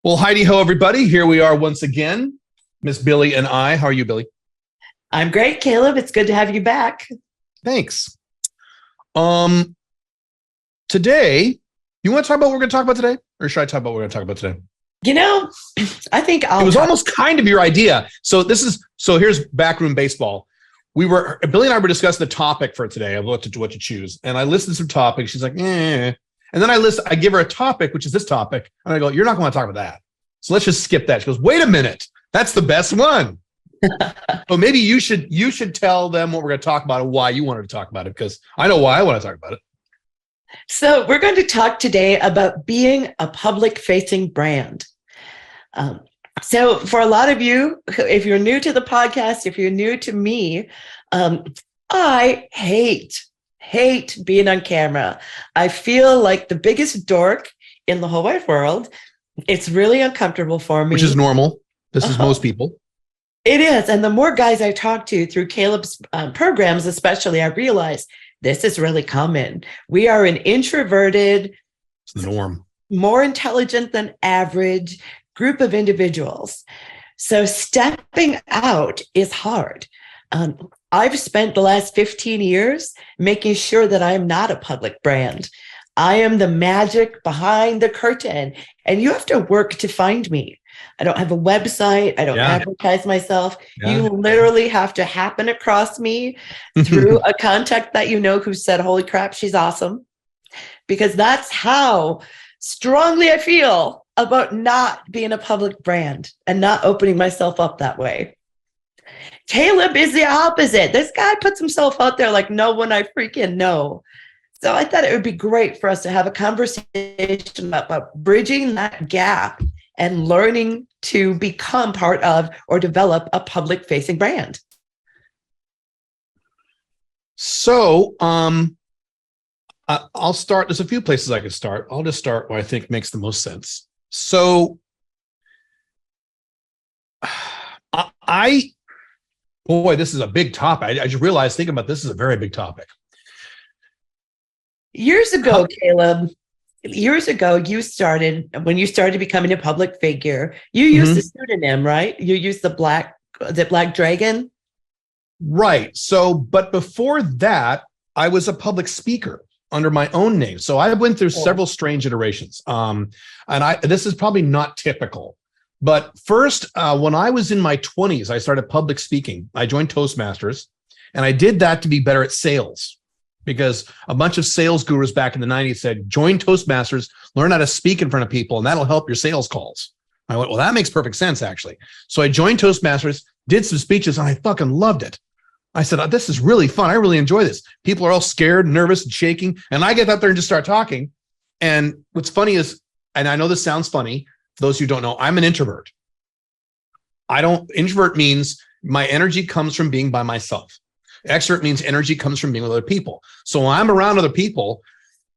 Well, Heidi ho, everybody. Here we are once again, Miss Billie and I. How are you, Billie? I'm great, Caleb. It's good to have you back. Thanks. Today, you want to talk about what we're going to talk about today? Or should I talk about what we're going to talk about today? You know, I think It was almost kind of your idea. So here's backroom baseball. Billie and I were discussing the topic for today of what to choose. And I listened to some topics. She's like, eh. And then I give her a topic, which is this topic. And I go, you're not going to talk about that. So let's just skip that. She goes, wait a minute. That's the best one. So maybe you should tell them what we're going to talk about and why you wanted to talk about it, because I know why I want to talk about it. So we're going to talk today about being a public-facing brand. So for a lot of you, if you're new to the podcast, if you're new to me, I hate being on camera. I feel like the biggest dork in the whole wide world. It's really uncomfortable for me. Which is normal. This is most people. It is. And the more guys I talk to through Caleb's programs, especially, I realize this is really common. We are an introverted, it's the norm, more intelligent than average group of individuals. So stepping out is hard. I've spent the last 15 years making sure that I am not a public brand. I am the magic behind the curtain, and you have to work to find me. I don't have a website. I don't advertise myself. Yeah. You literally have to happen across me through a contact that you know who said, holy crap, she's awesome. Because that's how strongly I feel about not being a public brand and not opening myself up that way. Caleb is the opposite. This guy puts himself out there like no one I freaking know. So I thought it would be great for us to have a conversation about bridging that gap and learning to become part of or develop a public-facing brand. So I'll start. There's a few places I could start. I'll just start where I think makes the most sense. So boy, this is a big topic. I just realized thinking about this is a very big topic. Years ago, Caleb, you started, when you started becoming a public figure, you used a pseudonym, right? You used the Black Dragon? Right. So, but before that, I was a public speaker under my own name. So I went through several strange iterations. And this is probably not typical. But first, when I was in my 20s, I started public speaking. I joined Toastmasters, and I did that to be better at sales, because a bunch of sales gurus back in the 90s said, join Toastmasters, learn how to speak in front of people, and that'll help your sales calls. I went, well, that makes perfect sense, actually. So I joined Toastmasters, did some speeches, and I fucking loved it. I said, oh, this is really fun. I really enjoy this. People are all scared, nervous, and shaking, and I get up there and just start talking. And what's funny is, and I know this sounds funny, for those who don't know, I'm an introvert. Introvert means my energy comes from being by myself. Extrovert means energy comes from being with other people. So when I'm around other people,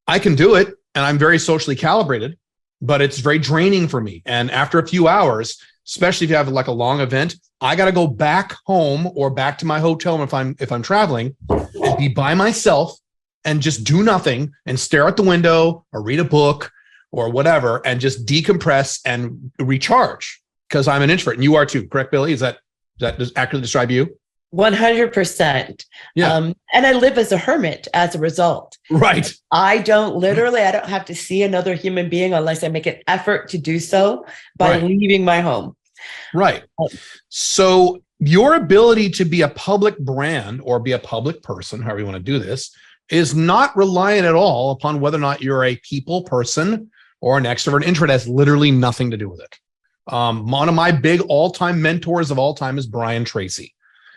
I can do it, and I'm very socially calibrated, but it's very draining for me. And after a few hours, especially if you have like a long event, I got to go back home or back to my hotel if I'm traveling, and be by myself and just do nothing and stare at the window or read a book or whatever and just decompress and recharge, because I'm an introvert, and you are too. Correct, Billie? Does that accurately describe you? 100%. Yeah. And I live as a hermit as a result. Right. I don't have to see another human being unless I make an effort to do so by leaving my home. Right. So your ability to be a public brand or be a public person, however you want to do this, is not reliant at all upon whether or not you're a people person or an extrovert. Introvert has literally nothing to do with it. One of my big all-time mentors of all time is Brian Tracy.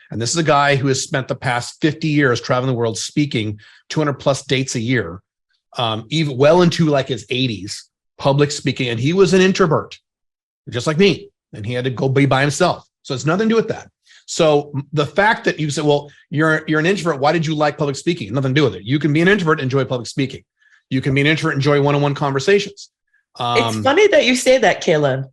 And this is a guy who has spent the past 50 years traveling the world, speaking 200 plus dates a year, even well into like his 80s, public speaking. And he was an introvert, just like me. And he had to go be by himself. So it's nothing to do with that. So the fact that you said, well, you're an introvert, why did you like public speaking? Nothing to do with it. You can be an introvert, enjoy public speaking. You can be an introvert, enjoy one-on-one conversations. It's funny that you say that, Caleb.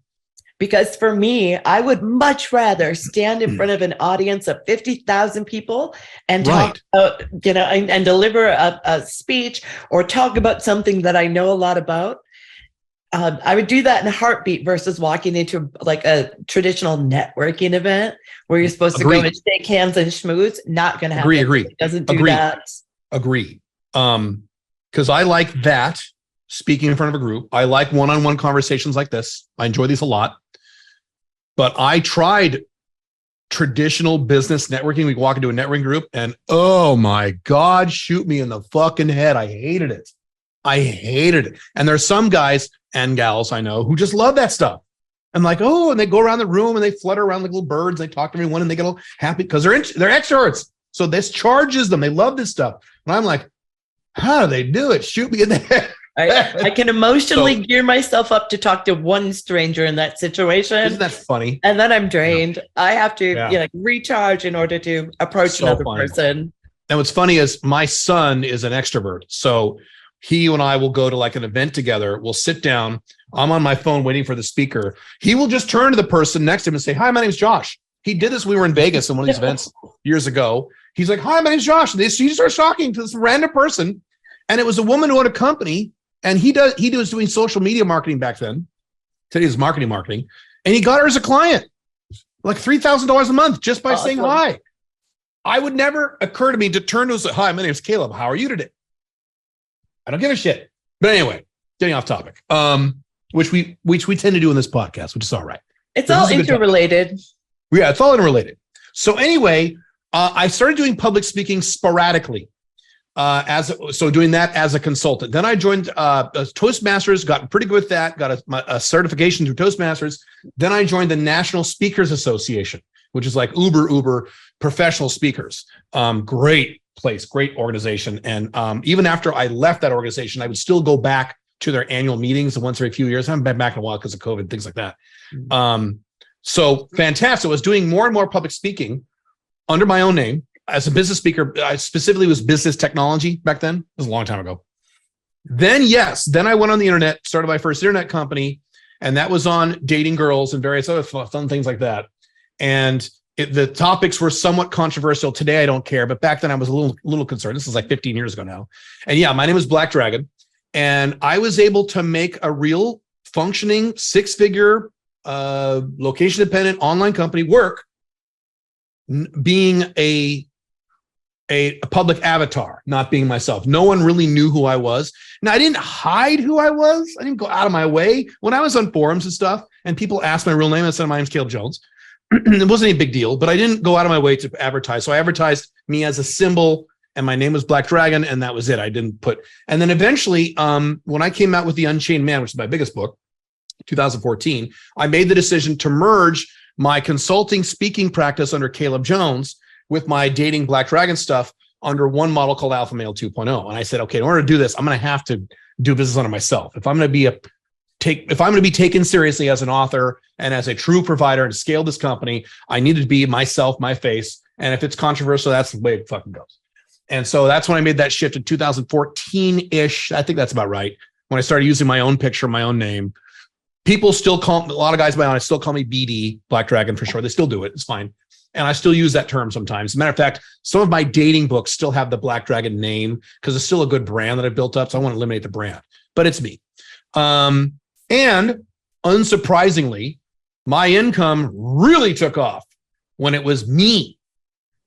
Because for me, I would much rather stand in front of an audience of 50,000 people and talk about, and deliver a speech or talk about something that I know a lot about. I would do that in a heartbeat versus walking into like a traditional networking event where you're supposed to go and shake hands and schmooze. Not going to happen. Agree. It doesn't do that. Agree. Because I like that, speaking in front of a group. I like one-on-one conversations like this. I enjoy these a lot. But I tried traditional business networking. We walk into a networking group and oh my God, shoot me in the fucking head. I hated it. And there's some guys and gals I know who just love that stuff. And like, oh, and they go around the room and they flutter around like little birds. They talk to everyone and they get all happy because they're extroverts. So this charges them. They love this stuff. And I'm like, how do they do it? Shoot me in the head. I can emotionally gear myself up to talk to one stranger in that situation. Isn't that funny? And then I'm drained. Yeah. I have to recharge in order to approach another person. And what's funny is my son is an extrovert. So he and I will go to like an event together. We'll sit down. I'm on my phone waiting for the speaker. He will just turn to the person next to him and say, hi, my name's Josh. He did this. We were in Vegas in one of these events years ago. He's like, hi, my name's Josh. And he starts talking to this random person. And it was a woman who owned a company. And he was doing social media marketing back then. Today is marketing. And he got her as a client, like $3,000 a month just by saying hi. I would never occur to me to turn to him and say, hi, my name's Caleb. How are you today? I don't give a shit. But anyway, getting off topic, which we tend to do in this podcast, which is all right. It's all interrelated. Yeah, it's all interrelated. So anyway, I started doing public speaking sporadically. Doing that as a consultant. Then I joined Toastmasters, got pretty good with that, got a certification through Toastmasters. Then I joined the National Speakers Association, which is like Uber professional speakers. Great place, great organization. And even after I left that organization, I would still go back to their annual meetings once every few years. I haven't been back in a while because of COVID, things like that. So fantastic. I was doing more and more public speaking under my own name. As a business speaker, I specifically was business technology back then. It was a long time ago. Then I went on the internet, started my first internet company, and that was on dating girls and various other fun things like that. And the topics were somewhat controversial. Today, I don't care, but back then I was a little concerned. This is like 15 years ago now. And yeah, my name was Black Dragon, and I was able to make a real functioning 6-figure, location-dependent online company work, being a public avatar, not being myself. No one really knew who I was. Now, I didn't hide who I was. I didn't go out of my way. When I was on forums and stuff, and people asked my real name, I said, my name's Caleb Jones. It wasn't any big deal, but I didn't go out of my way to advertise. So I advertised me as a symbol, and my name was Black Dragon, and that was it. I didn't put. And then eventually, when I came out with The Unchained Man, which is my biggest book, 2014, I made the decision to merge my consulting speaking practice under Caleb Jones with my dating Black Dragon stuff under one model called Alpha Male 2.0. And I said, okay, in order to do this, I'm going to have to do business under myself. If I'm going to be taken seriously as an author and as a true provider and scale this company, I needed to be myself, my face. And if it's controversial, that's the way it fucking goes. And so that's when I made that shift in 2014-ish. I think that's about right. When I started using my own picture, my own name. People still call, a lot of guys by now still call me BD, Black Dragon for sure. They still do it. It's fine. And I still use that term sometimes. As a matter of fact, some of my dating books still have the Black Dragon name because it's still a good brand that I've built up. So I want to eliminate the brand, but it's me. And unsurprisingly, my income really took off when it was me.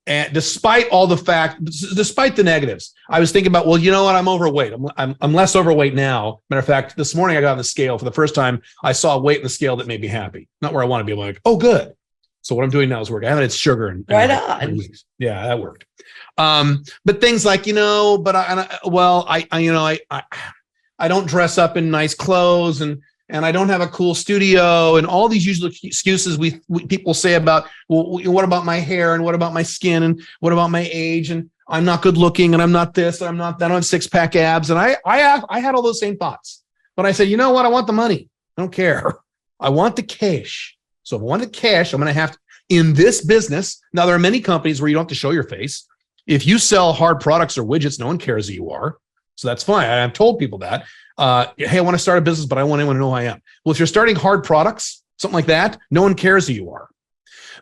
And despite the negatives, I was thinking about, well, you know what? I'm overweight. I'm less overweight now. Matter of fact, this morning I got on the scale for the first time. I saw a weight in the scale that made me happy. Not where I want to be. I'm like, oh, good. So what I'm doing now is work. I haven't had sugar in right on. Yeah, that worked. But things like, I don't dress up in nice clothes and I don't have a cool studio and all these usual excuses we people say about, well, what about my hair and what about my skin and what about my age and I'm not good looking and I'm not this and I don't have 6-pack abs. And I had all those same thoughts, but I said, you know what? I want the money. I don't care. I want the cash. So if I want the cash, I'm going to have to, in this business. Now, there are many companies where you don't have to show your face. If you sell hard products or widgets, no one cares who you are. So that's fine. I've told people that. Hey, I want to start a business, but I want anyone to know who I am. Well, if you're starting hard products, something like that, no one cares who you are.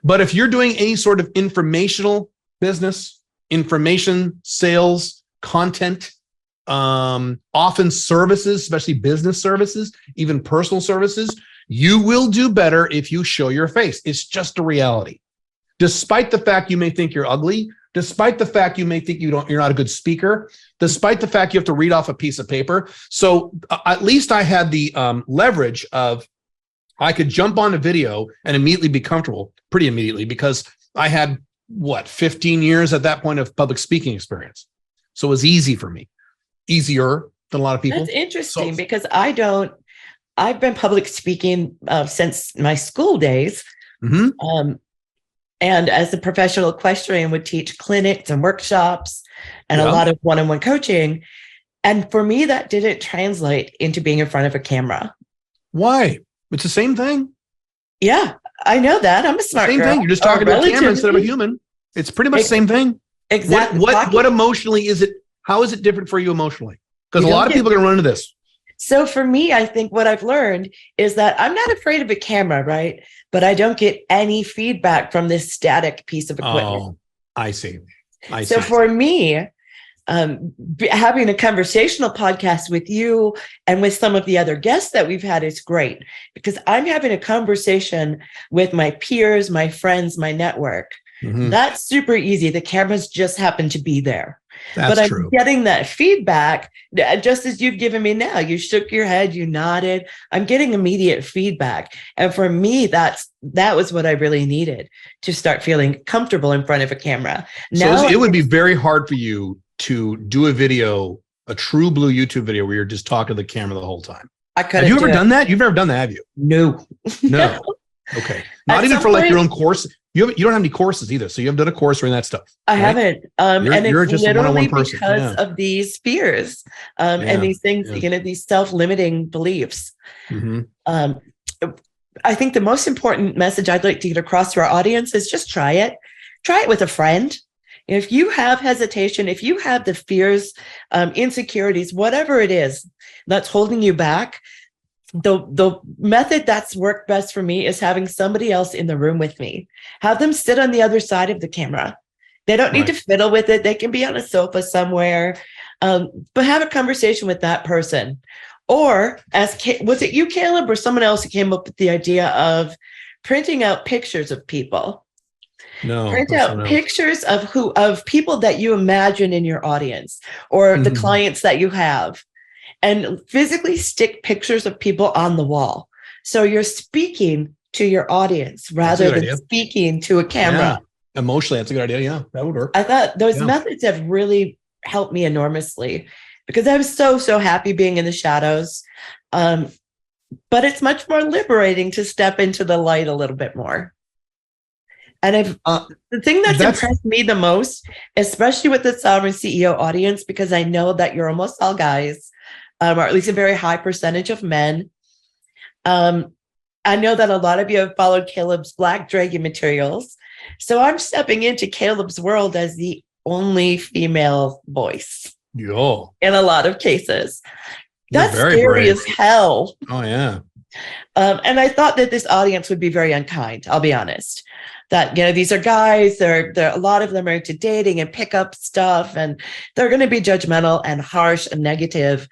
But if you're doing any sort of informational business, information, sales, content, often services, especially business services, even personal services, you will do better if you show your face. It's just a reality. Despite the fact you may think you're ugly, despite the fact you may think you're not a good speaker, despite the fact you have to read off a piece of paper. So at least I had the leverage of I could jump on a video and immediately be comfortable, pretty immediately, because I had 15 years at that point of public speaking experience. So it was easy for me, easier than a lot of people. That's interesting because I've been public speaking since my school days. Mm-hmm. And as a professional equestrian, would teach clinics and workshops and a lot of one-on-one coaching. And for me, that didn't translate into being in front of a camera. Why? It's the same thing. Yeah, I know that. I'm a smart girl. Same thing. You're just talking to a camera instead of a human. It's pretty much the same thing. Exactly. What emotionally is it? How is it different for you emotionally? Because a lot of people are going to run into this. So for me, I think what I've learned is that I'm not afraid of a camera, right? But I don't get any feedback from this static piece of equipment. Oh, I see. So for me, having a conversational podcast with you and with some of the other guests that we've had is great because I'm having a conversation with my peers, my friends, my network. Mm-hmm. That's super easy. The cameras just happen to be there. That's but true. I'm getting that feedback just as you've given me now. You shook your head, you nodded. I'm getting immediate feedback. And for me, that was what I really needed to start feeling comfortable in front of a camera. Now, so it would be very hard for you to do a video, a true blue YouTube video where you're just talking to the camera the whole time. I couldn't. Have you ever done that? You've never done that, have you? No. No. Okay. Not even for like your own course. You don't have any courses either. So you haven't done a course or that stuff. I haven't. And you're it's just a literally one-on-one person. because of these fears and these things, these self-limiting beliefs. Mm-hmm. I think the most important message I'd like to get across to our audience is just try it. Try it with a friend. If you have hesitation, if you have the fears, insecurities, whatever it is that's holding you back, the method that's worked best for me is having somebody else in the room with me. Have them sit on the other side of the camera. They don't need to fiddle with it. They can be on a sofa somewhere, but have a conversation with that person. Or was it you, Caleb, or someone else who came up with the idea of printing out pictures of people? No. Print out pictures of people that you imagine in your audience or the clients that you have. And physically stick pictures of people on the wall. So you're speaking to your audience rather than speaking to a camera. Yeah. Emotionally, that's a good idea. Yeah, that would work. I thought those methods have really helped me enormously because I was so happy being in the shadows. But it's much more liberating to step into the light a little bit more. And the thing that's impressed me the most, especially with the Sovereign CEO audience, because I know that you're almost all guys, or at least a very high percentage of men. I know that a lot of you have followed Caleb's Black Dragon materials. So I'm stepping into Caleb's world as the only female voice. Yo. In a lot of cases. That's very scary brave. as hell. Oh, yeah. And I thought that this audience would be very unkind, I'll be honest. That, these are guys, they're a lot of them are into dating and pickup stuff, and they're going to be judgmental and harsh and negative.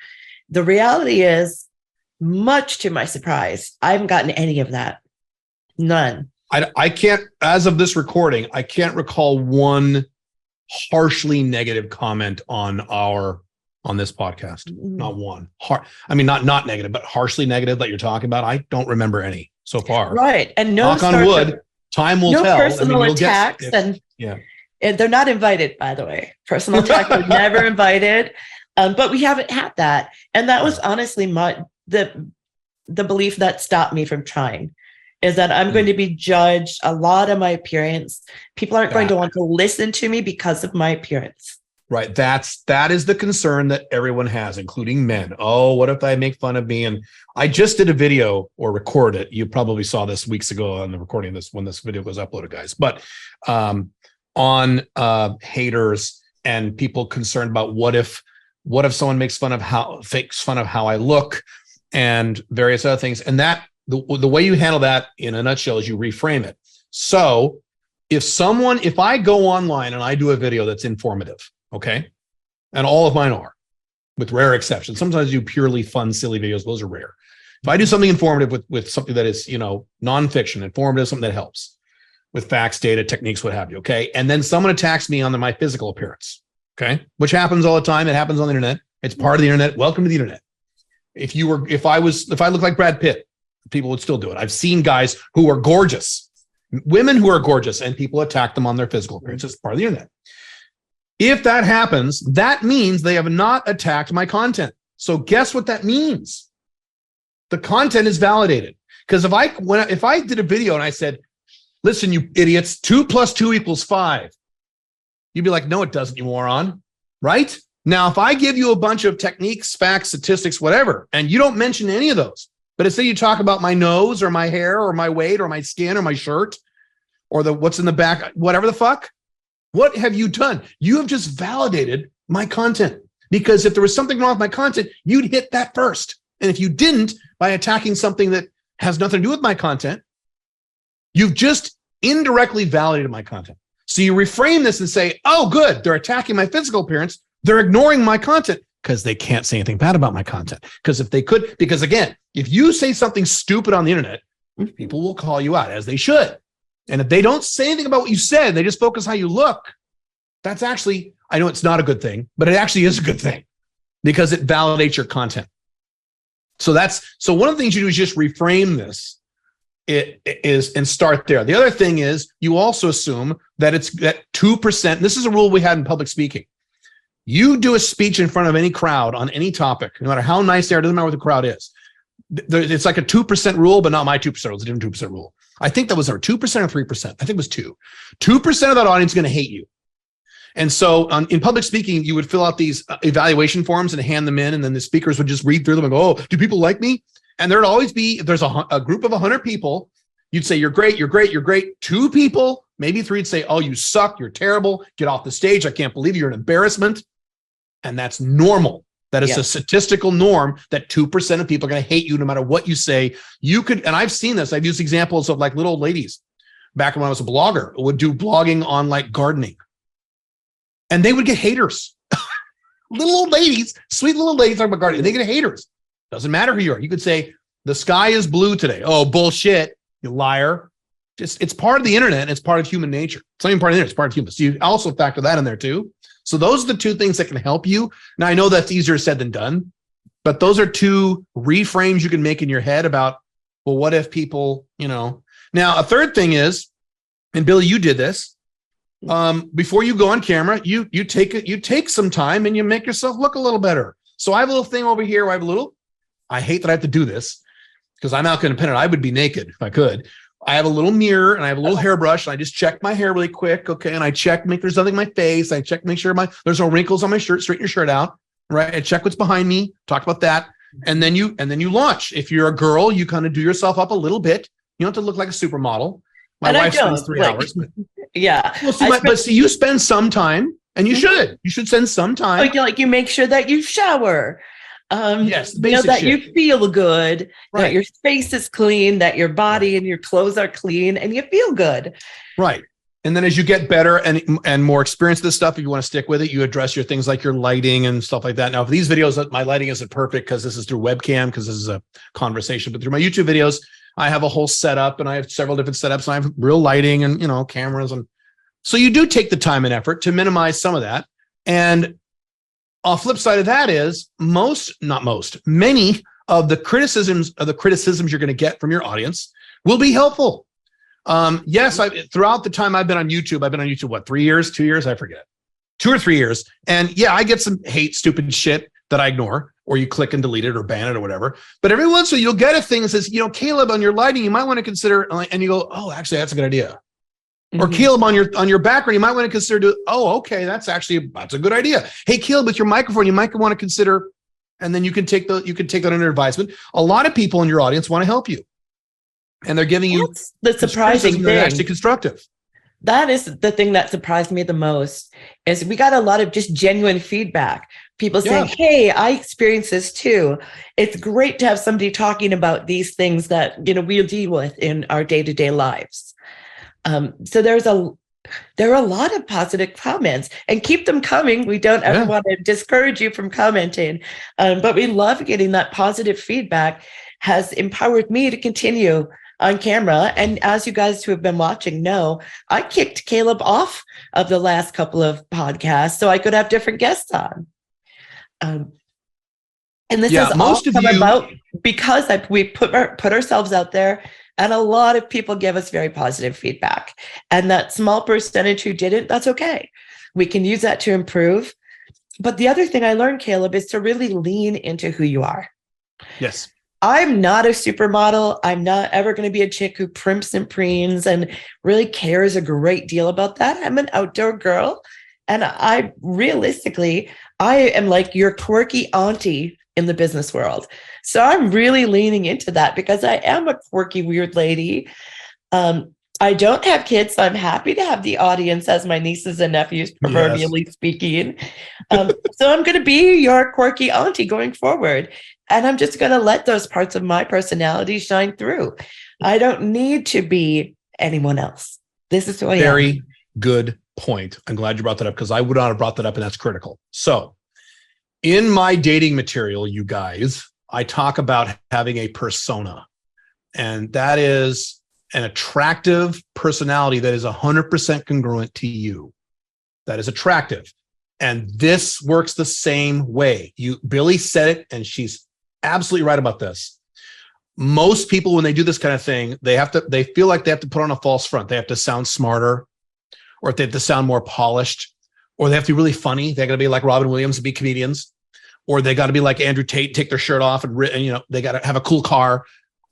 The reality is, much to my surprise, I haven't gotten any of that. None. I can't, as of this recording, I can't recall one harshly negative comment on this podcast. Not one. Not negative, but harshly negative that you're talking about. I don't remember any so far. Right. And no, knock on wood, time will tell. No personal attacks. And they're not invited, by the way. Personal attacks are never invited. But we haven't had that. And that was honestly the belief that stopped me from trying, is that I'm going to be judged a lot of my appearance. People aren't going to want to listen to me because of my appearance. Right. That is the concern that everyone has, including men. Oh, what if I make fun of me? And I just did a video or record it. You probably saw this weeks ago on the recording of this when this video was uploaded, guys. But on haters and people concerned about what if someone makes fun of how I look and various other things. And that the way you handle that in a nutshell is you reframe it. So if I go online and I do a video that's informative, okay, and all of mine are, with rare exceptions. Sometimes I do purely fun, silly videos. Those are rare. If I do something informative with something that is, nonfiction, informative, something that helps with facts, data, techniques, what have you. Okay. And then someone attacks me on my physical appearance. Okay. Which happens all the time. It happens on the internet. It's part of the internet. Welcome to the internet. If I looked like Brad Pitt, people would still do it. I've seen guys who are gorgeous, women who are gorgeous, and people attack them on their physical appearance. It's part of the internet. If that happens, that means they have not attacked my content. So guess what that means? The content is validated. Because if I did a video and I said, listen, you idiots, 2 + 2 = 5, you'd be like, no, it doesn't, you moron. Right? Now, if I give you a bunch of techniques, facts, statistics, whatever, and you don't mention any of those, but instead you talk about my nose or my hair or my weight or my skin or my shirt or what's in the back, whatever the fuck, what have you done? You have just validated my content. Because if there was something wrong with my content, you'd hit that first. And if you didn't, by attacking something that has nothing to do with my content, you've just indirectly validated my content. So you reframe this and say, oh, good, they're attacking my physical appearance. They're ignoring my content because they can't say anything bad about my content. Because again, if you say something stupid on the internet, people will call you out, as they should. And if they don't say anything about what you said, they just focus how you look, that's actually, I know it's not a good thing, but it actually is a good thing because it validates your content. So one of the things you do is just reframe this. And start there. The other thing is you also assume that it's that 2%. This is a rule we had in public speaking. You do a speech in front of any crowd on any topic, no matter how nice they are, doesn't matter what the crowd is. It's like a 2% rule, but not my 2%. It was a different 2% rule. I think that was our 2% or 3%. I think it was 2%. 2% of that audience is going to hate you. And so in public speaking, you would fill out these evaluation forms and hand them in, and then the speakers would just read through them and go, oh, do people like me? And there'd always be, if there's a group of 100 people, you'd say, you're great, you're great, you're great. 2 people, maybe 3 would say, oh, you suck, you're terrible, get off the stage, I can't believe you're an embarrassment. And that's normal. That is a statistical norm that 2% of people are going to hate you no matter what you say. You could, and I've seen this, I've used examples of like little old ladies back when I was a blogger, would do blogging on like gardening. And they would get haters. Little old ladies, sweet little ladies talking about gardening, they get haters. Doesn't matter who you are. You could say, the sky is blue today. Oh, bullshit, you liar. It's part of the internet. It's part of human nature. It's not even part of the internet. It's part of human. So you also factor that in there too. So those are the 2 things that can help you. Now, I know that's easier said than done, but those are 2 reframes you can make in your head about, well, what if people, Now, a third thing is, and Billie, you did this, before you go on camera, you take some time and you make yourself look a little better. So I have a little thing over here where I hate that I have to do this because I'm outcome independent. I would be naked if I could. I have a little mirror and I have a little hairbrush and I just check my hair really quick. Okay. And I check, make there's nothing in my face. I check, make sure there's no wrinkles on my shirt, straighten your shirt out. Right. I check what's behind me, talk about that. And then you launch. If you're a girl, you kind of do yourself up a little bit. You don't have to look like a supermodel. My wife spends 3 hours. Yeah. Well, see, you spend some time and you should spend some time. Like you make sure that you shower. Yes, that shit. you feel good, right. That your space is clean, that your body and your clothes are clean, and you feel good. Right. And then as you get better and more experience with this stuff, if you want to stick with it, you address your things like your lighting and stuff like that. Now, for these videos, my lighting isn't perfect because this is through webcam, because this is a conversation. But through my YouTube videos, I have a whole setup and I have several different setups and I have real lighting and, cameras. And so you do take the time and effort to minimize some of that. And a flip side of that is many of the criticisms you're going to get from your audience will be helpful. Yes, throughout the time I've been on YouTube, what, 3 years, 2 years? I forget. 2 or 3 years. And yeah, I get some hate, stupid shit that I ignore, or you click and delete it or ban it or whatever. But every once in a while you'll get a thing that says, Caleb, on your lighting, you might want to consider, and you go, oh, actually, that's a good idea. Or Caleb, on your background, you might want to consider, okay, that's a good idea. Hey, Caleb, with your microphone, you might want to consider, and then you can take that under advisement. A lot of people in your audience want to help you, and they're giving you the surprising thing. Actually constructive. That is the thing that surprised me the most, is we got a lot of just genuine feedback. People saying, hey, I experienced this too. It's great to have somebody talking about these things that, we deal with in our day-to-day lives. So there's There are a lot of positive comments, and keep them coming. We don't ever want to discourage you from commenting, but we love getting that positive feedback. Has empowered me to continue on camera. And as you guys who have been watching know, I kicked Caleb off of the last couple of podcasts so I could have different guests on. And this has all come about because we put ourselves out there, and a lot of people give us very positive feedback. And that small percentage who didn't, that's okay. We can use that to improve. But the other thing I learned, Caleb, is to really lean into who you are. Yes. I'm not a supermodel. I'm not ever going to be a chick who primps and preens and really cares a great deal about that. I'm an outdoor girl. And I am like your quirky auntie in the business world. So I'm really leaning into that because I am a quirky, weird lady. I don't have kids, so I'm happy to have the audience as my nieces and nephews, proverbially speaking. So I'm going to be your quirky auntie going forward. And I'm just going to let those parts of my personality shine through. I don't need to be anyone else. This is who I am. Very good point. I'm glad you brought that up because I would not have brought that up, and that's critical. So in my dating material, you guys, I talk about having a persona, and that is an attractive personality that is 100% congruent to you. That is attractive. And this works the same way. Billie said it, and she's absolutely right about this. Most people, when they do this kind of thing, they feel like they have to put on a false front. They have to sound smarter, or they have to sound more polished, or they have to be really funny. They got to be like Robin Williams and be comedians, or they got to be like Andrew Tate, take their shirt off and they got to have a cool car.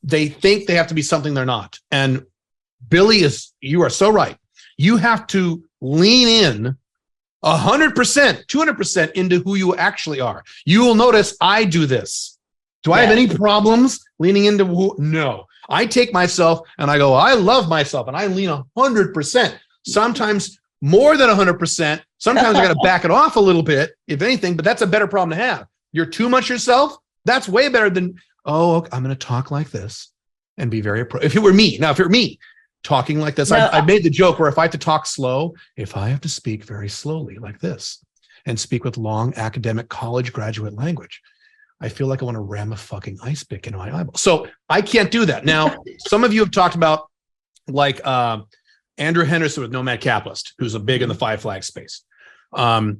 They think they have to be something they're not. And Billie, you are so right. You have to lean in 100%, 200% into who you actually are. You will notice I do this. Do I have any problems leaning into who? No. I take myself and I go, I love myself, and I lean 100%. Sometimes more than 100%. Sometimes I got to back it off a little bit, if anything, but that's a better problem to have. You're too much yourself. That's way better than, I'm going to talk like this and be very, if it were me, talking like this, I made the joke where if I have to talk slow, if I have to speak very slowly like this and speak with long academic college graduate language, I feel like I want to ram a fucking ice pick into my eyeball. So I can't do that. Now, some of you have talked about like Andrew Henderson with Nomad Capitalist, who's a big in the Five Flag space.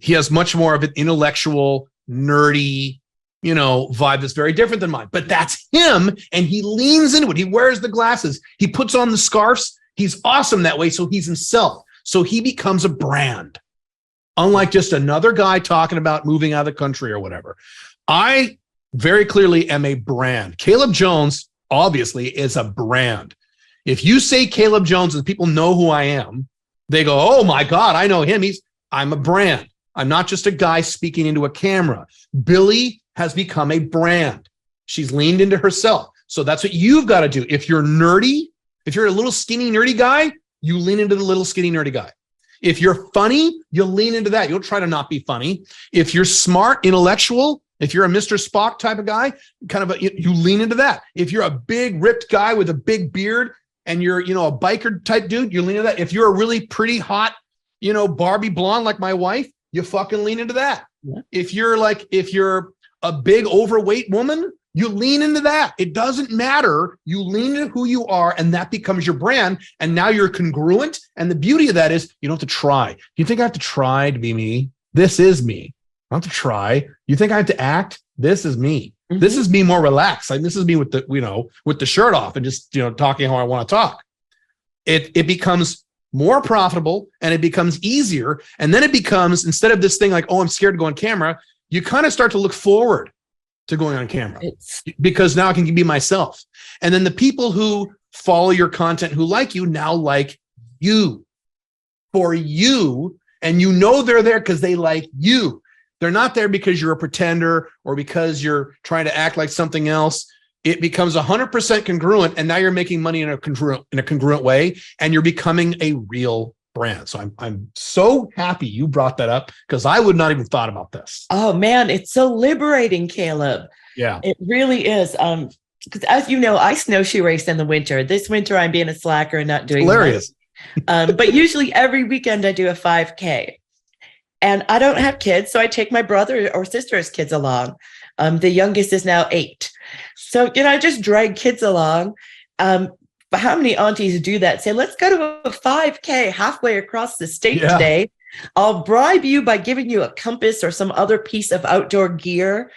He has much more of an intellectual, nerdy, vibe that's very different than mine. But that's him, and he leans into it. He wears the glasses. He puts on the scarves. He's awesome that way, so he's himself. So he becomes a brand, unlike just another guy talking about moving out of the country or whatever. I very clearly am a brand. Caleb Jones, obviously, is a brand. If you say Caleb Jones and people know who I am, they go, oh my God, I know him. I'm a brand. I'm not just a guy speaking into a camera. Billie has become a brand. She's leaned into herself. So that's what you've got to do. If you're nerdy, if you're a little skinny, nerdy guy, you lean into the little skinny, nerdy guy. If you're funny, you'll lean into that. You'll try to not be funny. If you're smart, intellectual, if you're a Mr. Spock type of guy, you lean into that. If you're a big ripped guy with a big beard and you're, a biker type dude, you lean into that. If you're a really pretty hot, Barbie blonde like my wife, you fucking lean into that. Yeah. If you're a big overweight woman, you lean into that. It doesn't matter. You lean into who you are, and that becomes your brand. And now you're congruent. And the beauty of that is you don't have to try. You think I have to try to be me? This is me. I don't have to try. You think I have to act? This is me. Mm-hmm. This is me more relaxed. Like, this is me with the shirt off and just, talking how I want to talk. It becomes more profitable, and it becomes easier. And then it becomes, instead of this thing like, I'm scared to go on camera, you kind of start to look forward to going on camera because now I can be myself. And then the people who follow your content, who like you, now like you for you. And they're there because they like you. They're not there because you're a pretender or because you're trying to act like something else. It becomes 100% congruent, and now you're making money in a congruent way, and you're becoming a real brand. So I'm so happy you brought that up because I would not even thought about this. Oh man, it's so liberating, Caleb. Yeah, it really is. Because as you know, I snowshoe race in the winter. This winter, I'm being a slacker and not doing hilarious. But usually every weekend I do a 5K. And I don't have kids, so I take my brother or sister's kids along. The youngest is now 8. So, I just drag kids along. But how many aunties do that? Say, let's go to a 5K halfway across the state today. I'll bribe you by giving you a compass or some other piece of outdoor gear.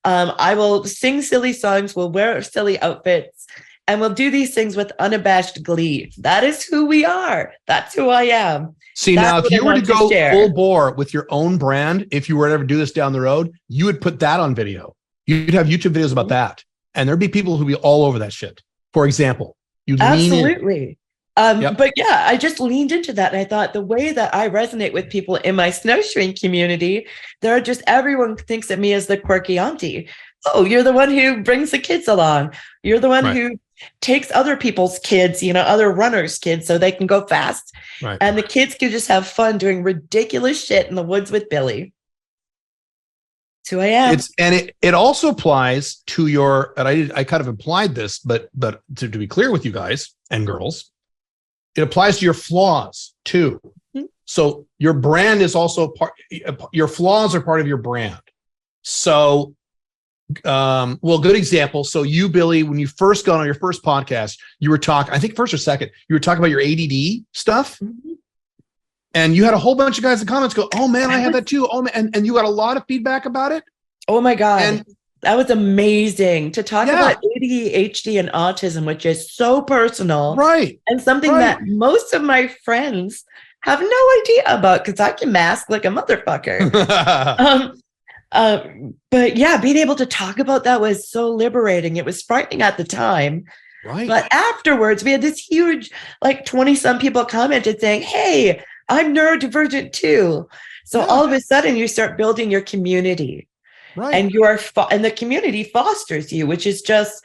I will sing silly songs. We'll wear silly outfits. And we'll do these things with unabashed glee. That is who we are. That's who I am. See, That's now, if you were to go share. full bore with your own brand, if you were to ever do this down the road, you would put that on video. You'd have YouTube videos about that. And there'd be people who'd be all over that shit. For example, you absolutely. But yeah, I just leaned into that. And I thought the way that I resonate with people in my snowshoeing community, everyone thinks of me as the quirky auntie. Oh, you're the one who brings the kids along. You're the one who takes other people's kids, other runners' kids, so they can go fast. Right. And the kids can just have fun doing ridiculous shit in the woods with Billie. That's who I am. It also applies to your, and I kind of implied this, but to be clear with you guys and girls, it applies to your flaws too. Mm-hmm. So your brand is also your flaws are part of your brand. So, good example. So you, Billie, when you first got on your first podcast, you were talking, I think first or second, you were talking about your ADD stuff. Mm-hmm. And you had a whole bunch of guys in the comments go, oh man, I have that too. Oh man. And you got a lot of feedback about it. Oh my God. And that was amazing to talk about ADHD and autism, which is so personal. Right. And something that most of my friends have no idea about because I can mask like a motherfucker. But yeah, being able to talk about that was so liberating. It was frightening at the time. Right. But afterwards, we had this huge, 20-some people commented saying, hey, I'm neurodivergent too. So all of a sudden you start building your community. Right. And and the community fosters you, which is just.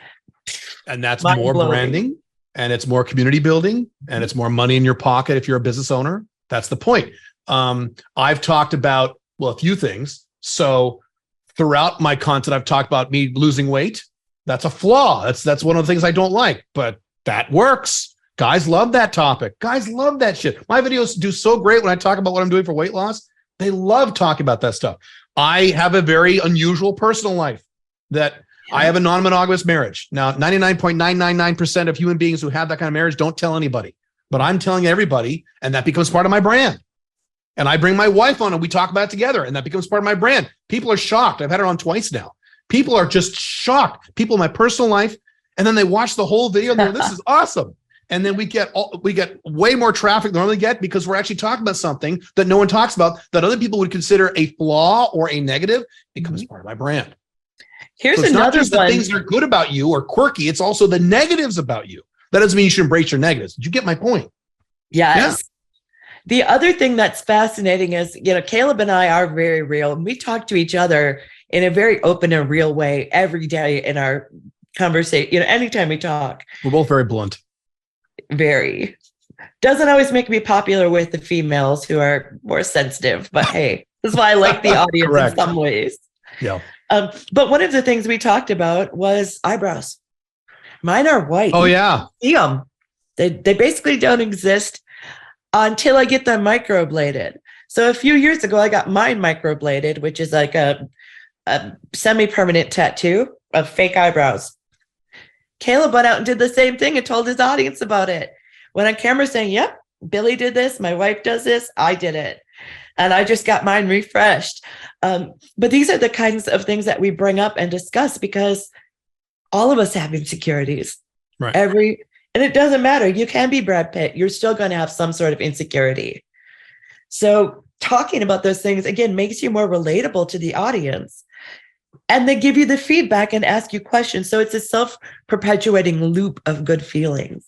And that's more branding, and it's more community building, and it's more money in your pocket if you're a business owner. That's the point. I've talked about, a few things. So throughout my content, I've talked about me losing weight. That's a flaw. That's one of the things I don't like, but that works. Guys love that topic. Guys love that shit. My videos do so great when I talk about what I'm doing for weight loss. They love talking about that stuff. I have a very unusual personal life that I have a non-monogamous marriage. Now, 99.999% of human beings who have that kind of marriage don't tell anybody, but I'm telling everybody, and that becomes part of my brand. And I bring my wife on and we talk about it together, and that becomes part of my brand. People are shocked. I've had her on twice now. People are just shocked. People in my personal life, and then they watch the whole video and they're, this is awesome. And then we get way more traffic than we normally get because we're actually talking about something that no one talks about that other people would consider a flaw or a negative. It becomes part of my brand. Here's it's another not just one. The things that are good about you or quirky. It's also the negatives about you. That doesn't mean you should embrace your negatives. Did you get my point? Yes. Yeah. The other thing that's fascinating is, Caleb and I are very real. And we talk to each other in a very open and real way every day in our conversation. Anytime we talk. We're both very blunt. Very. Doesn't always make me popular with the females who are more sensitive, but hey, that's why I like the audience in some ways. Yeah. But one of the things we talked about was eyebrows. Mine are white. Oh yeah. See them. They basically don't exist until I get them microbladed. So a few years ago, I got mine microbladed, which is like a semi-permanent tattoo of fake eyebrows. Caleb went out and did the same thing and told his audience about it. Went on camera saying, yep, Billie did this. My wife does this. I did it. And I just got mine refreshed. But these are the kinds of things that we bring up and discuss because all of us have insecurities. Right. And it doesn't matter. You can be Brad Pitt. You're still going to have some sort of insecurity. So talking about those things, again, makes you more relatable to the audience. And they give you the feedback and ask you questions. So it's a self-perpetuating loop of good feelings.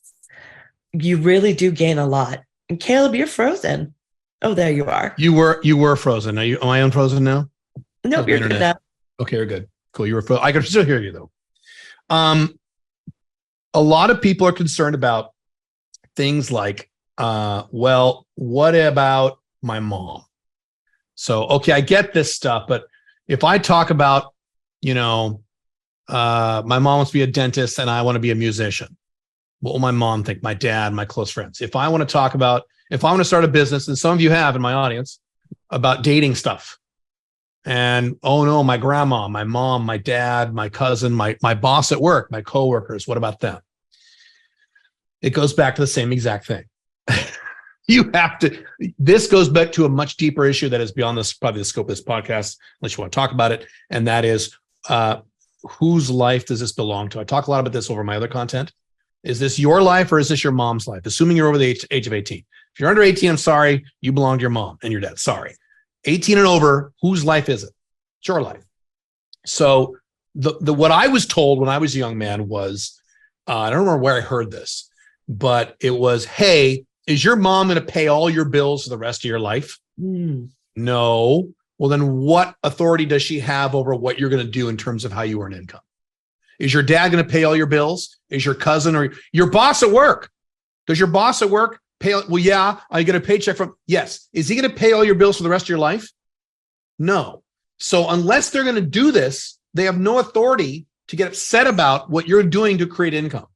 You really do gain a lot. And Caleb, you're frozen. Oh, there you are. You were frozen. Am I unfrozen now? No, you're good now. Okay, you're good. Cool. You were frozen. I can still hear you though. A lot of people are concerned about things like, what about my mom? So, okay, I get this stuff, but if I talk about, my mom wants to be a dentist and I want to be a musician, What will my mom think? My dad, my close friends. If I want to start a business, and some of you have in my audience, about dating stuff. And oh no, my grandma, my mom, my dad, my cousin, my boss at work, my coworkers, what about them? It goes back to the same exact thing. This goes back to a much deeper issue that is beyond this, probably the scope of this podcast, unless you want to talk about it. And that is, whose life does this belong to? I talk a lot about this over my other content. Is this your life or is this your mom's life? Assuming you're over the age of 18. If you're under 18, I'm sorry, you belong to your mom and your dad. Sorry. 18 and over, whose life is it? It's your life. So what I was told when I was a young man was, I don't remember where I heard this, but it was, hey, is your mom going to pay all your bills for the rest of your life? No. Well, then what authority does she have over what you're going to do in terms of how you earn income? Is your dad going to pay all your bills? Is your cousin or your boss at work? Does your boss at work pay? Well, yeah, I get a paycheck from, yes. Is he going to pay all your bills for the rest of your life? No. So unless they're going to do this, they have no authority to get upset about what you're doing to create income.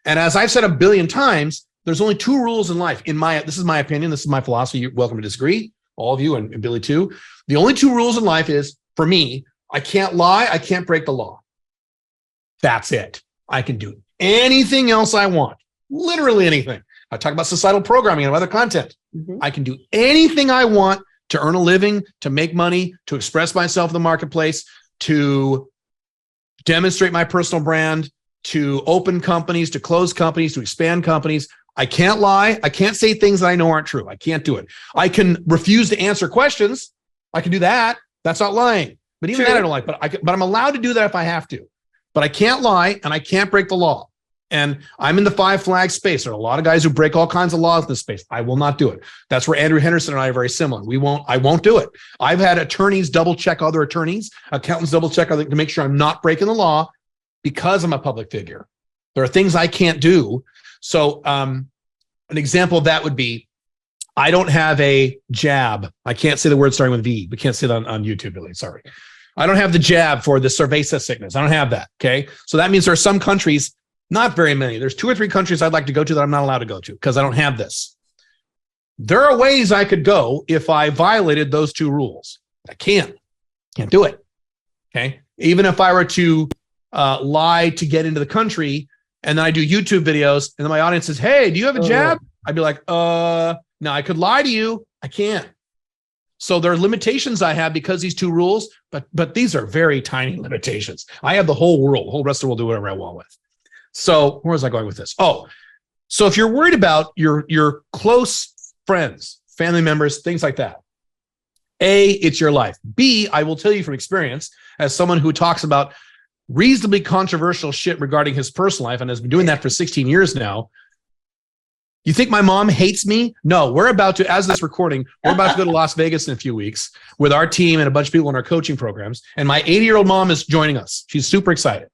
And as I've said a billion times, there's only two rules in life. This is my opinion. This is my philosophy. You're welcome to disagree. All of you and Billy too. The only two rules in life is, for me, I can't lie. I can't break the law. That's it. I can do anything else I want. Literally anything. I talk about societal programming and other content. I can do anything I want to earn a living, to make money, to express myself in the marketplace, to demonstrate my personal brand, to open companies, to close companies, to expand companies. I can't lie. I can't say things that I know aren't true. I can't do it. I can refuse to answer questions. I can do that. That's not lying. But even that I don't like. But I'm allowed to do that if I have to. But I can't lie and I can't break the law. And I'm in the 5 flag space. There are a lot of guys who break all kinds of laws in this space. I will not do it. That's where Andrew Henderson and I are very similar. I won't do it. I've had attorneys double check other attorneys, accountants double check other to make sure I'm not breaking the law because I'm a public figure. There are things I can't do. So an example of that would be, I don't have a jab. I can't say the word starting with V. We can't say that on YouTube, Billy. Sorry. I don't have the jab for the cerveza sickness. I don't have that. Okay. So that means there are some countries, not very many. There's 2 or 3 countries I'd like to go to that I'm not allowed to go to because I don't have this. There are ways I could go if I violated those 2 rules. I can't do it. Okay. Even if I were to lie to get into the country and then I do YouTube videos and then my audience says, hey, do you have a jab? I'd be like, no, I could lie to you. I can't. So there are limitations I have because these 2 rules, but these are very tiny limitations. I have the whole world. The whole rest of the world do whatever I want with. So where was I going with this? So if you're worried about your close friends, family members, things like that, A, it's your life. B, I will tell you from experience, as someone who talks about reasonably controversial shit regarding his personal life and has been doing that for 16 years now. You think my mom hates me? No, we're about to, as this recording, we're about to go to Las Vegas in a few weeks with our team and a bunch of people in our coaching programs. And my 80-year-old mom is joining us. She's super excited.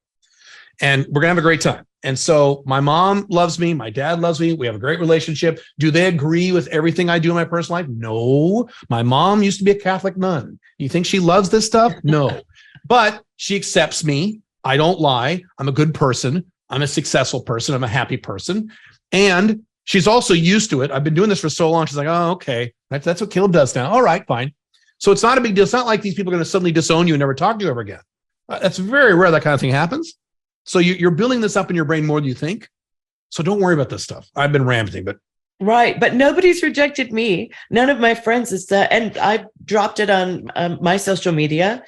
And we're going to have a great time. And so my mom loves me. My dad loves me. We have a great relationship. Do they agree with everything I do in my personal life? No. My mom used to be a Catholic nun. You think she loves this stuff? No. But she accepts me. I don't lie. I'm a good person. I'm a successful person. I'm a happy person. And she's also used to it. I've been doing this for so long. She's like, oh, okay. That's what Caleb does now. All right, fine. So it's not a big deal. It's not like these people are going to suddenly disown you and never talk to you ever again. That's very rare that kind of thing happens. So you're building this up in your brain more than you think. So don't worry about this stuff. I've been rambling, but. Right. But nobody's rejected me. None of my friends is that. And I dropped it on my social media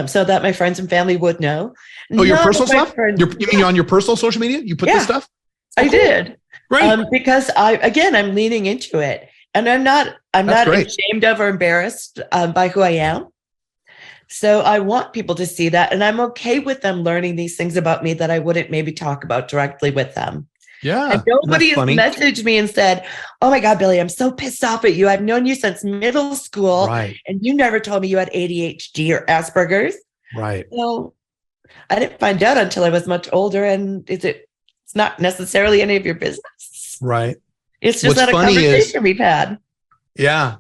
so that my friends and family would know. Oh, your personal stuff? You mean on your personal social media? You put this stuff? I did. Right. Because I'm leaning into it. And I'm not ashamed of or embarrassed by who I am. So I want people to see that. And I'm okay with them learning these things about me that I wouldn't maybe talk about directly with them. Yeah. And nobody has messaged me and said, oh my God, Billy, I'm so pissed off at you. I've known you since middle school. Right. And you never told me you had ADHD or Asperger's. Right. So I didn't find out until I was much older. And it's not necessarily any of your business. Right. It's just not a conversation we've had. Yeah.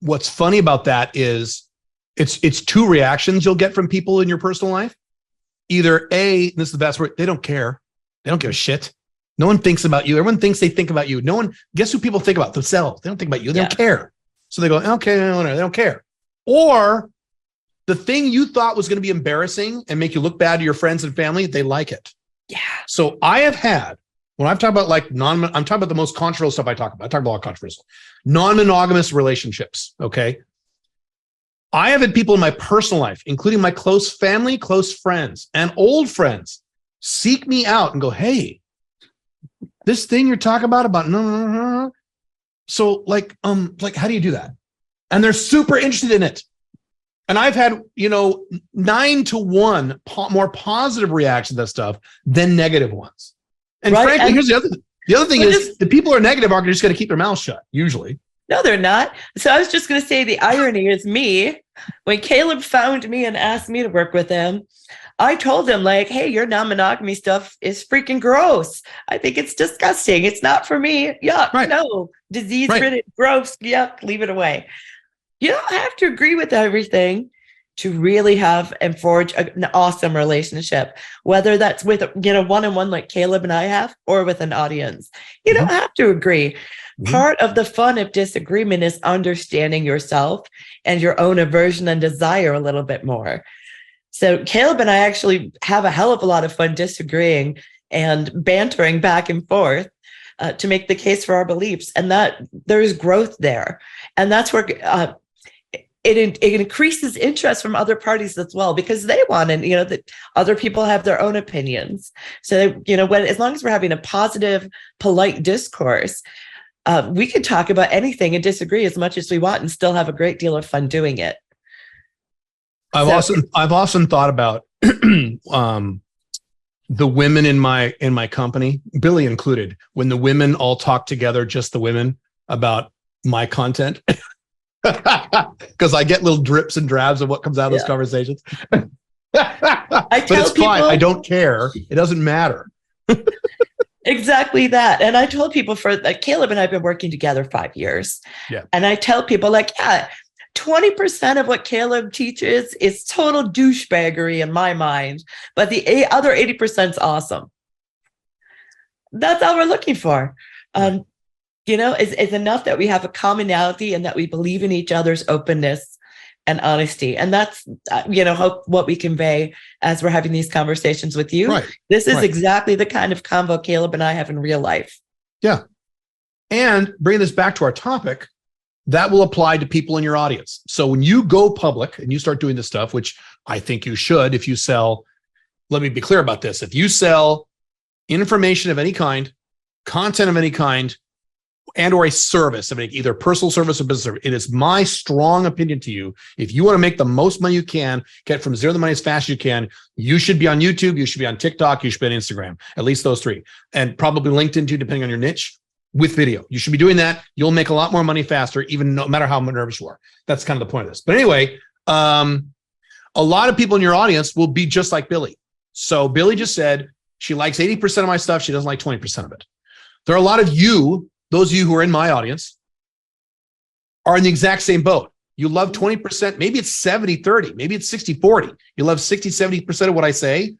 What's funny about that is it's 2 reactions you'll get from people in your personal life. Either A, and this is the best word, they don't care. They don't give a shit. No one thinks about you. Everyone thinks they think about you. No one, guess who people think about? Themselves. They don't think about you. They don't care. So they go, okay, no, they don't care. Or the thing you thought was going to be embarrassing and make you look bad to your friends and family, they like it. Yeah. So I have had, when I've talked about I'm talking about the most controversial stuff I talk about a lot of controversial, non-monogamous relationships. Okay. I have had people in my personal life, including my close family, close friends, and old friends, seek me out and go, hey, this thing you're talking about no. So like, how do you do that? And they're super interested in it. And I've had, 9-to-1 more positive reactions to that stuff than negative ones. And frankly, here's the other thing is the people who are negative are just going to keep their mouths shut, usually. No, they're not. So I was just going to say the irony is me. When Caleb found me and asked me to work with him, I told him like, hey, your non-monogamy stuff is freaking gross. I think it's disgusting. It's not for me. Yuck. Right. No. Disease-ridden, gross. Yuck. Leave it away. You don't have to agree with everything to really have and forge an awesome relationship, whether that's with, one-on-one like Caleb and I have, or with an audience. You don't have to agree. Part of the fun of disagreement is understanding yourself and your own aversion and desire a little bit more. So Caleb and I actually have a hell of a lot of fun disagreeing and bantering back and forth to make the case for our beliefs. And that there's growth there. And that's where it increases interest from other parties as well, because they want, and that other people have their own opinions. So, as long as we're having a positive, polite discourse, we can talk about anything and disagree as much as we want and still have a great deal of fun doing it. I've often thought about the women in my company, Billie included, when the women all talk together, just the women, about my content, because I get little drips and drabs of what comes out of those conversations. But it's fine. I don't care. It doesn't matter. Exactly that. And I told people Caleb and I have been working together 5 years. Yeah. And I tell people 20% of what Caleb teaches is total douchebaggery in my mind, but the other 80% is awesome. That's all we're looking for. It's enough that we have a commonality and that we believe in each other's openness and honesty. And that's, what we convey as we're having these conversations with you. Right. This is exactly the kind of convo Caleb and I have in real life. Yeah. And bringing this back to our topic, that will apply to people in your audience. So when you go public and you start doing this stuff, which I think you should, if you sell, let me be clear about this. If you sell information of any kind, content of any kind, and or a service, either personal service or business service, it is my strong opinion to you, if you want to make the most money you can, get from zero to money as fast as you can, you should be on YouTube, you should be on TikTok, you should be on Instagram, at least those three, and probably LinkedIn too, depending on your niche, with video. You should be doing that. You'll make a lot more money faster, even no matter how nervous you are. That's kind of the point of this. But anyway, a lot of people in your audience will be just like Billie. So Billie just said she likes 80% of my stuff. She doesn't like 20% of it. There are a lot of you, those of you who are in my audience, are in the exact same boat. You love 20%. Maybe it's 70-30. Maybe it's 60-40. You love 60-70% of what I say.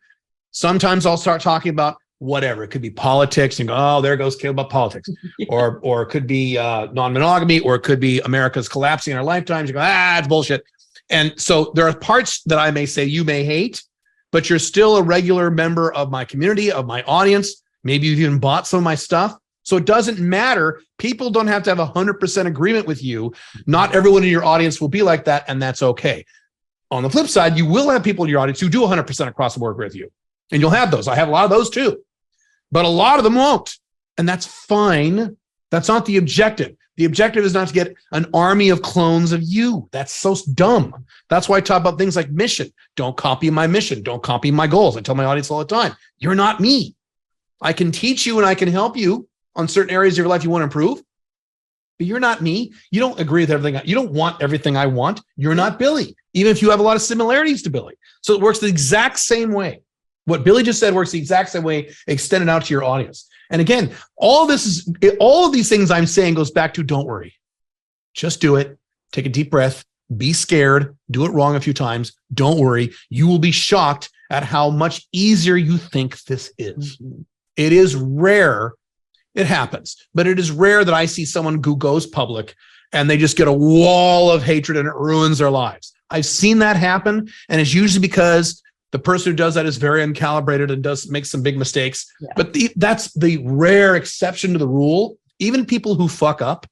Sometimes I'll start talking about whatever. It could be politics and go, oh, there goes Caleb about politics. Or it could be non-monogamy, or it could be America's collapsing in our lifetimes. You go, it's bullshit. And so there are parts that I may say you may hate, but you're still a regular member of my community, of my audience. Maybe you've even bought some of my stuff. So it doesn't matter. People don't have to have 100% agreement with you. Not everyone in your audience will be like that, and that's okay. On the flip side, you will have people in your audience who do 100% across the board with you. And you'll have those. I have a lot of those too. But a lot of them won't. And that's fine. That's not the objective. The objective is not to get an army of clones of you. That's so dumb. That's why I talk about things like mission. Don't copy my mission. Don't copy my goals. I tell my audience all the time, you're not me. I can teach you and I can help you on certain areas of your life you want to improve, but you're not me. You don't agree with everything. You don't want everything I want. You're not Billie, even if you have a lot of similarities to Billie. So it works the exact same way. What Billie just said works the exact same way, extended out to your audience. And again, all of these things I'm saying goes back to don't worry. Just do it. Take a deep breath. Be scared. Do it wrong a few times. Don't worry. You will be shocked at how much easier you think this is. It is rare. It happens, but it is rare that I see someone who goes public and they just get a wall of hatred and it ruins their lives. I've seen that happen, and it's usually because the person who does that is very uncalibrated and does make some big mistakes. Yeah. But that's the rare exception to the rule. Even people who fuck up,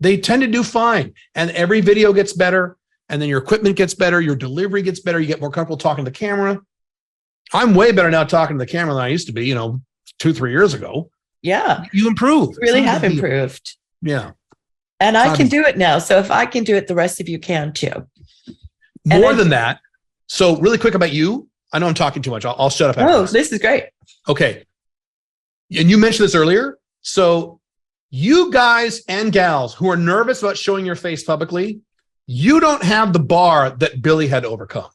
they tend to do fine, and every video gets better, and then your equipment gets better, your delivery gets better, you get more comfortable talking to the camera. I'm way better now talking to the camera than I used to be, 2-3 years ago. Yeah. You improve. You really have improved. Yeah. And I can do it now. So if I can do it, the rest of you can too. More than that. So really quick about you. I know I'm talking too much. I'll shut up. Oh, this is great. Okay. And you mentioned this earlier. So you guys and gals who are nervous about showing your face publicly, you don't have the bar that Billie had to overcome.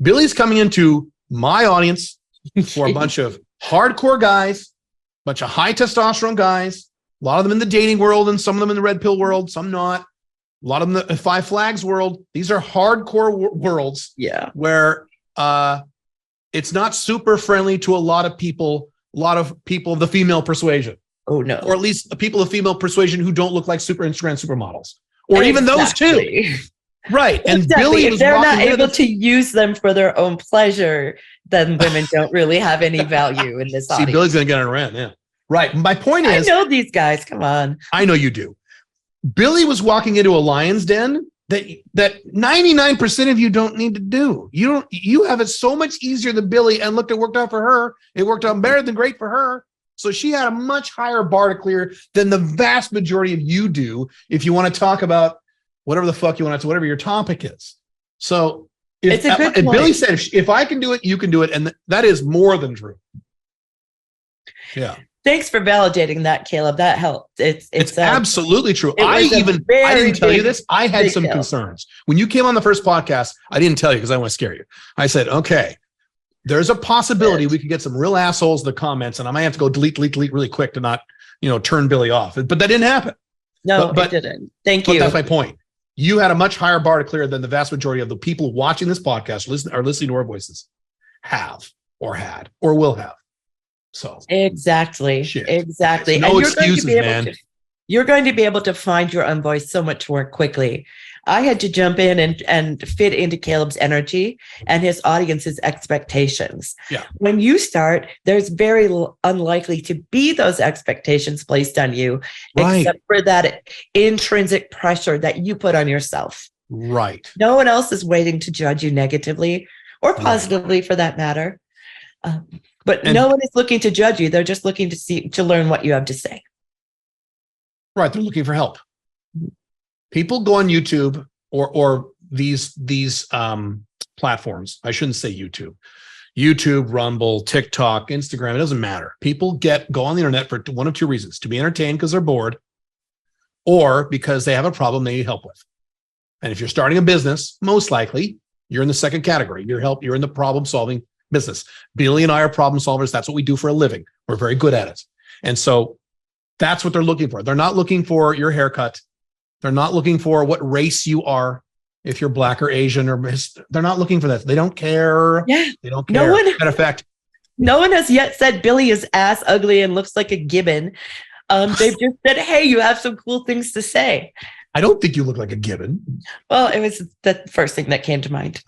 Billie's coming into my audience for a bunch of hardcore guys, bunch of high testosterone guys, a lot of them in the dating world and some of them in the red pill world, some not. A lot of them in the Five Flags world. These are hardcore worlds where it's not super friendly to a lot of people of the female persuasion. Oh, no. Or at least people of female persuasion who don't look like super Instagram supermodels. Or even those too. Right. And Billie, if they're not able to use them for their own pleasure, then women don't really have any value in this audience. See, Billie's going to get it around. Yeah. Right. My point is, I know these guys. Come on. I know you do. Billie was walking into a lion's den that 99% of you don't need to do. You have it so much easier than Billie, and look, it worked out for her. It worked out better than great for her. So she had a much higher bar to clear than the vast majority of you do if you want to talk about whatever the fuck you want to, whatever your topic is. So if Billie said, if I can do it, you can do it. And that is more than true. Yeah. Thanks for validating that, Caleb. That helped. It's absolutely true. I didn't tell you this. I had some concerns. When you came on the first podcast, I didn't tell you because I want to scare you. I said, okay, there's a possibility we could get some real assholes in the comments, and I might have to go delete really quick to not, turn Billie off. But that didn't happen. No, it didn't. Thank you. But that's my point. You had a much higher bar to clear than the vast majority of the people watching this podcast, listening to our voices, have or had or will have. So exactly. No and excuses, man. You're going to be able to find your own voice so much more quickly. I had to jump in and fit into Caleb's energy and his audience's expectations. Yeah. When you start, there's very unlikely to be those expectations placed on you, except for that intrinsic pressure that you put on yourself. Right. No one else is waiting to judge you negatively or positively for that matter. But no one is looking to judge you. They're just looking to learn what you have to say. Right. They're looking for help. People go on YouTube or these platforms. I shouldn't say YouTube, Rumble, TikTok, Instagram. It doesn't matter. People go on the internet for one of two reasons: to be entertained because they're bored, or because they have a problem they need help with. And if you're starting a business, most likely you're in the second category. You're in the problem solving business. Billie and I are problem solvers. That's what we do for a living. We're very good at it. And so that's what they're looking for. They're not looking for your haircut. They're not looking for what race you are, if you're Black or Asian, they're not looking for that. They don't care. Yeah. They don't care. Matter of fact, no one has yet said Billie is ass ugly and looks like a gibbon. They've just said, hey, you have some cool things to say. I don't think you look like a gibbon. Well, it was the first thing that came to mind.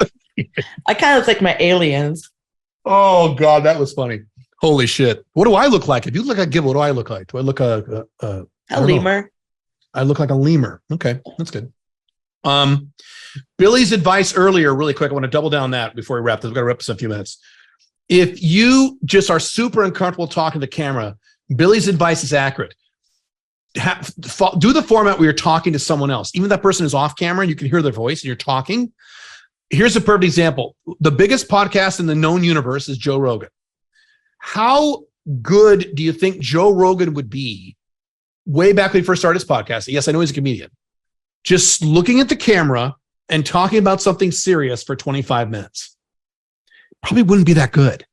I kind of look like my aliens. Oh, God, that was funny. Holy shit. What do I look like? If you look like a gibbon, what do I look like? Do I look a lemur? I look like a lemur. Okay, that's good. Billie's advice earlier, really quick, I want to double down that before we wrap this. We've got to wrap this in a few minutes. If you just are super uncomfortable talking to the camera, Billie's advice is accurate. Do the format where you're talking to someone else. Even if that person is off camera and you can hear their voice and you're talking. Here's a perfect example. The biggest podcast in the known universe is Joe Rogan. How good do you think Joe Rogan would be way back when he first started his podcast? Yes, I know he's a comedian. Just looking at the camera and talking about something serious for 25 minutes. Probably wouldn't be that good.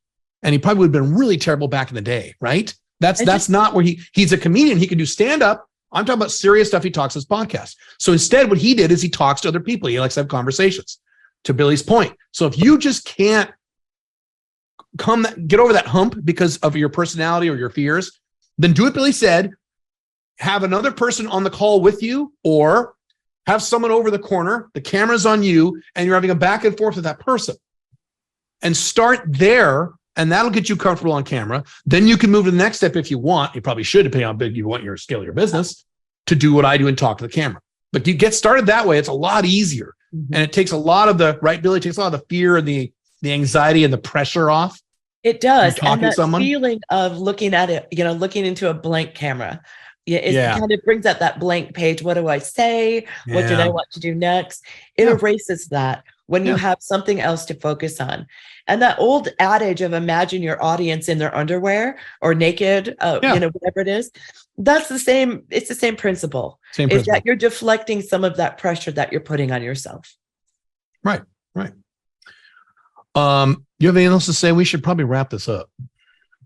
And he probably would have been really terrible back in the day, right? That's not where he's a comedian. He can do stand-up. I'm talking about serious stuff. He talks his podcast. So instead, what he did is he talks to other people. He likes to have conversations, to Billie's point. So if you just can't get over that hump because of your personality or your fears, then do what Billie said. Have another person on the call with you, or have someone over the corner, the camera's on you, and you're having a back and forth with that person. And start there, and that'll get you comfortable on camera. Then you can move to the next step if you want. You probably should, depending on how big you want your scale of your business, to do what I do and talk to the camera. But you get started that way, it's a lot easier. Mm-hmm. And it takes a lot of the, right, Billie, it takes a lot of the fear and the anxiety and the pressure off. It does. And that feeling of looking at it, looking into a blank camera. It kind of brings up that blank page. What do I say? What did I want to do next? It erases that when you have something else to focus on. And that old adage of imagine your audience in their underwear or naked, whatever it is, that's the same. It's the same principle. Is that you're deflecting some of that pressure that you're putting on yourself. Right. You have anything else to say? We should probably wrap this up.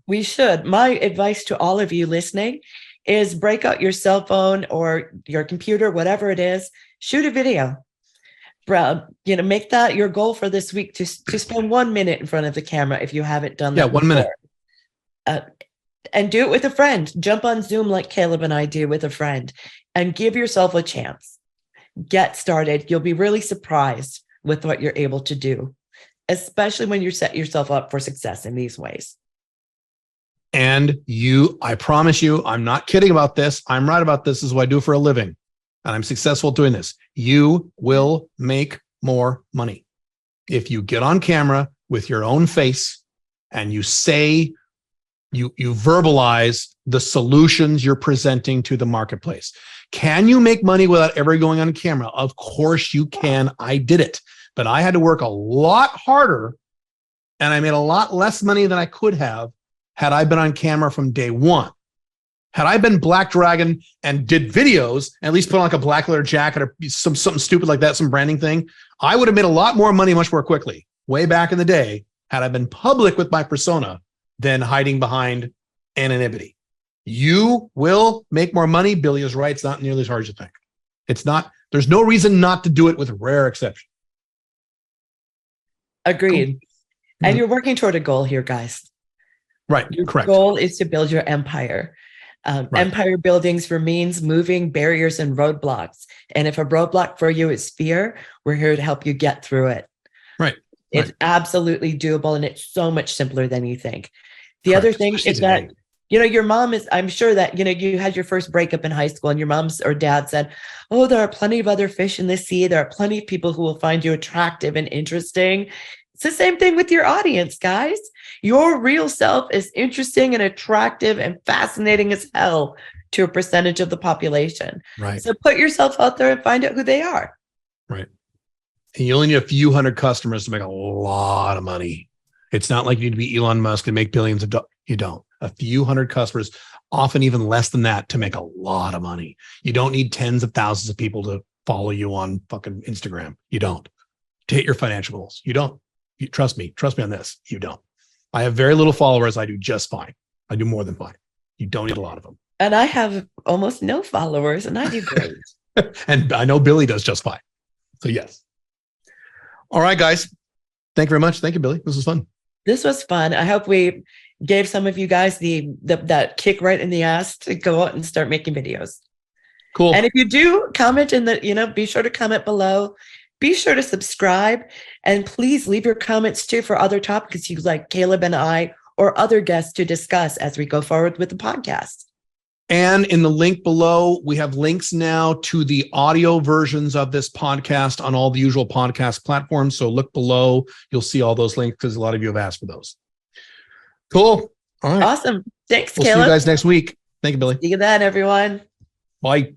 We should. My advice to all of you listening is break out your cell phone or your computer, whatever it is, shoot a video. Make that your goal for this week to spend 1 minute in front of the camera if you haven't done that. 1 minute. And do it with a friend. Jump on Zoom like Caleb and I do with a friend and give yourself a chance. Get started. You'll be really surprised with what you're able to do, especially when you set yourself up for success in these ways. And I promise you, I'm not kidding about this. I'm right about this. This is what I do for a living. And I'm successful doing this. You will make more money if you get on camera with your own face and you say, you verbalize the solutions you're presenting to the marketplace. Can you make money without ever going on camera? Of course you can. I did it, but I had to work a lot harder and I made a lot less money than I could have had I been on camera from day one. Had I been Black Dragon and did videos, and at least put on like a black leather jacket or something stupid like that, some branding thing, I would have made a lot more money much more quickly, way back in the day, had I been public with my persona than hiding behind anonymity. You will make more money. Billie is right. It's not nearly as hard as you think. It's not. There's no reason not to do it with rare exception. Agreed. Cool. And you're working toward a goal here, guys. Right. Your correct. goal is to build your empire. Right. Empire buildings for means moving barriers and roadblocks. And if a roadblock for you is fear, we're here to help you get through it. Right. It's absolutely doable. And it's so much simpler than you think. The other thing is that, your mom is, I'm sure that, you had your first breakup in high school and your mom's or dad said, oh, there are plenty of other fish in the sea. There are plenty of people who will find you attractive and interesting. It's the same thing with your audience, guys. Your real self is interesting and attractive and fascinating as hell to a percentage of the population. Right. So put yourself out there and find out who they are. Right. And you only need a few hundred customers to make a lot of money. It's not like you need to be Elon Musk and make billions of dollars. You don't. A few hundred customers, often even less than that, to make a lot of money. You don't need tens of thousands of people to follow you on fucking Instagram. You don't. To hit your financial goals. You don't. Trust me on this. You don't. I have very little followers. I do just fine. I do more than fine. You don't need a lot of them. And I have almost no followers and I do great. And I know Billie does just fine. So yes. All right, guys. Thank you very much. Thank you, Billie. This was fun. This was fun. I hope we gave some of you guys that kick right in the ass to go out and start making videos. Cool. And if you do comment be sure to comment below. Be sure to subscribe and please leave your comments too for other topics you'd like Caleb and I or other guests to discuss as we go forward with the podcast. And in the link below, we have links now to the audio versions of this podcast on all the usual podcast platforms. So look below, you'll see all those links because a lot of you have asked for those. Cool. All right. Awesome. Thanks, We'll Caleb. see you guys next week. Thank you, Billie. See you then, everyone. Bye.